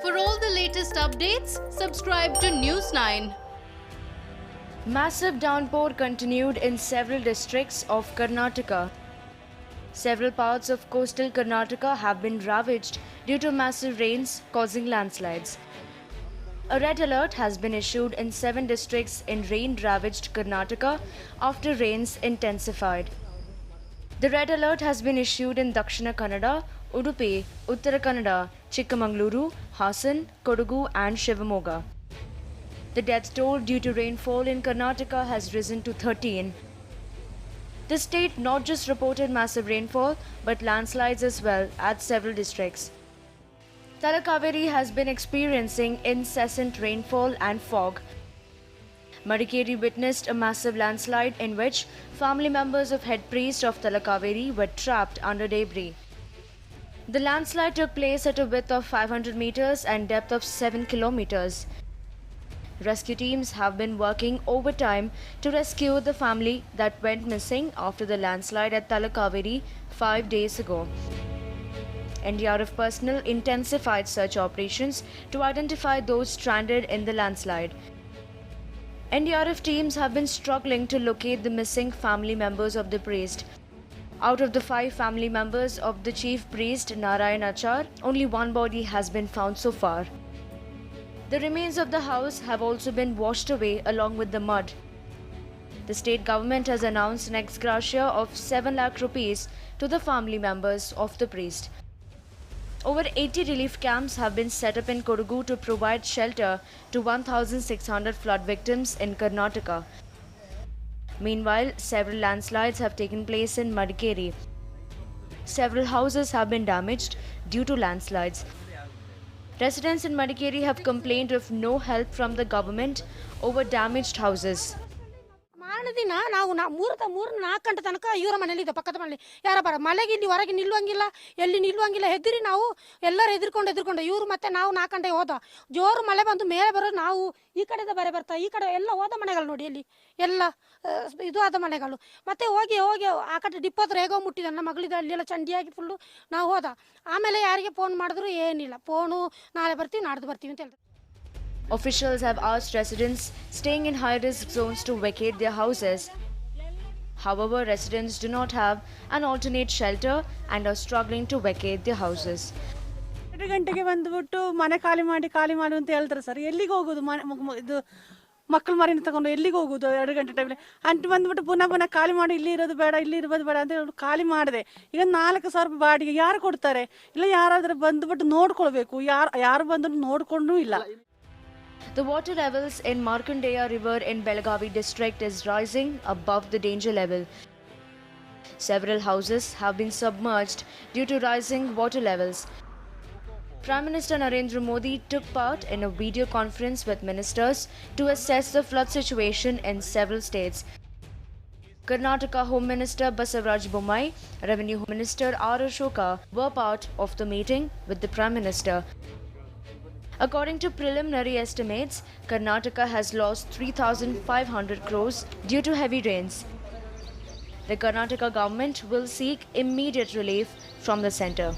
For all the latest updates, subscribe to News 9. Massive downpour continued in several districts of Karnataka. Several parts of coastal Karnataka have been ravaged due to massive rains causing landslides. A red alert has been issued in 7 districts in rain-ravaged Karnataka after rains intensified. The red alert has been issued in Dakshina Kannada, Udupi, Uttara Kannada, Chikkamangaluru, Hassan, Kodagu and Shivamogga. The death toll due to rainfall in Karnataka has risen to 13. The state not just reported massive rainfall but landslides as well at several districts. Talakaveri has been experiencing incessant rainfall and fog. Madikeri witnessed a massive landslide in which family members of head priest of Talakaveri were trapped under debris. The landslide took place at a width of 500 meters and depth of 7 kilometers. Rescue teams have been working overtime to rescue the family that went missing after the landslide at Talakaveri 5 days ago. NDRF personnel intensified search operations to identify those stranded in the landslide. NDRF teams have been struggling to locate the missing family members of the priest. Out of the 5 family members of the chief priest Narayan Achar, only 1 body has been found so far. The remains of the house have also been washed away along with the mud. The state government has announced an ex gratia of 7 lakh rupees to the family members of the priest. Over 80 relief camps have been set up in Kodagu to provide shelter to 1,600 flood victims in Karnataka. Meanwhile, several landslides have taken place in Madikeri. Several houses have been damaged due to landslides. Residents in Madikeri have complained of no help from the government over damaged houses. ದಿನ ನಾವು 3-4 ಗಂಟೆ ತನಕ ಇವರ ಮನೆಯಲ್ಲಿದ್ದ ಪಕ್ಕದ ಮನೆಯಲ್ಲಿ ಯಾರ ಬರ ಮಳೆಗೆ ಇಲ್ಲಿ ಹೊರಗೆ ನಿಲ್ಲುವಂಗಿಲ್ಲ, ಎಲ್ಲಿ ನಿಲ್ಲುವಂಗಿಲ್ಲ, ಹೆದರಿ ನಾವು ಎಲ್ಲರೂ ಎದುರ್ಕೊಂಡು ಇವರು ಮತ್ತೆ ನಾವು 4 ಗಂಟೆ ಹೋದ ಜೋರು ಮಳೆ ಬಂದು ಮೇಲೆ ಬರೋ ನಾವು ಈ ಕಡೆದ ಬರೆ ಬರ್ತಾ ಈ ಕಡೆ ಎಲ್ಲ ಹೋದ ಮನೆಗಳು ನೋಡಿ ಅಲ್ಲಿ ಎಲ್ಲ ಇದು ಆದ ಮನೆಗಳು ಮತ್ತೆ ಹೋಗಿ ಆ ಕಡೆ ಡಿಪ್ಪೋ ಹತ್ರ ಹೇಗೋ ಮುಟ್ಟಿದ ನನ್ನ ಮಗಳಿದ ಅಲ್ಲೆಲ್ಲ ಚಂಡಿಯಾಗಿ ಫುಲ್ಲು ನಾವು ಹೋದ ಆಮೇಲೆ ಯಾರಿಗೆ ಫೋನ್ ಮಾಡಿದ್ರು ಏನಿಲ್ಲ ಫೋನು ನಾಳೆ ಬರ್ತೀವಿ ನಾಡ್ದು ಬರ್ತೀವಿ ಅಂತ ಹೇಳ್ತಾರೆ. Officials have asked residents staying in high-risk zones to vacate their houses. However, residents do not have an alternate shelter and are struggling to vacate their houses. 2 ಗಂಟೆಗೆ ಬಂದುಬಿಟ್ಟು ಮನೆ ಖಾಲಿ ಮಾಡಿ ಅಂತ ಹೇಳ್ತಾರೆ ಸರ್. ಎಲ್ಲಿಗೆ ಹೋಗೋದು? ಇದು ಮಕ್ಕಳು ಮರಿನ ತಗೊಂಡು ಎಲ್ಲಿಗೆ ಹೋಗೋದು 2 ಗಂಟೆ ಟೈಮಲ್ಲಿ ಅಂಟು ಬಂದುಬಿಟ್ಟು ಪುನಃ ಖಾಲಿ ಮಾಡಿ ಇಲ್ಲಿ ಇರೋದು ಬೇಡ ಇಲ್ಲಿ ಇರೋದು ಬೇಡ ಅಂತ ಹೇಳಿ ಖಾಲಿ ಮಾಡಿದೆ. ಈಗ 4,000 ರೂಪಾಯಿ ಬಾಡಿಗೆ ಯಾರು ಕೊಡ್ತಾರೆ? ಇಲ್ಲ ಯಾರಾದರೂ ಬಂದುಬಿಟ್ಟು ನೋಡ್ಕೊಳ್ಬೇಕು. ಯಾರು ಬಂದು ನೋಡ್ಕೊಂಡೂ ಇಲ್ಲ. The water levels in Markandeya River in Belagavi district is rising above the danger level. Several houses have been submerged due to rising water levels. Prime Minister Narendra Modi took part in a video conference with ministers to assess the flood situation in several states. Karnataka Home Minister Basavaraj Bommai, Revenue Minister R. Ashoka were part of the meeting with the Prime Minister. According to preliminary estimates, Karnataka has lost 3,500 crores due to heavy rains. The Karnataka government will seek immediate relief from the centre.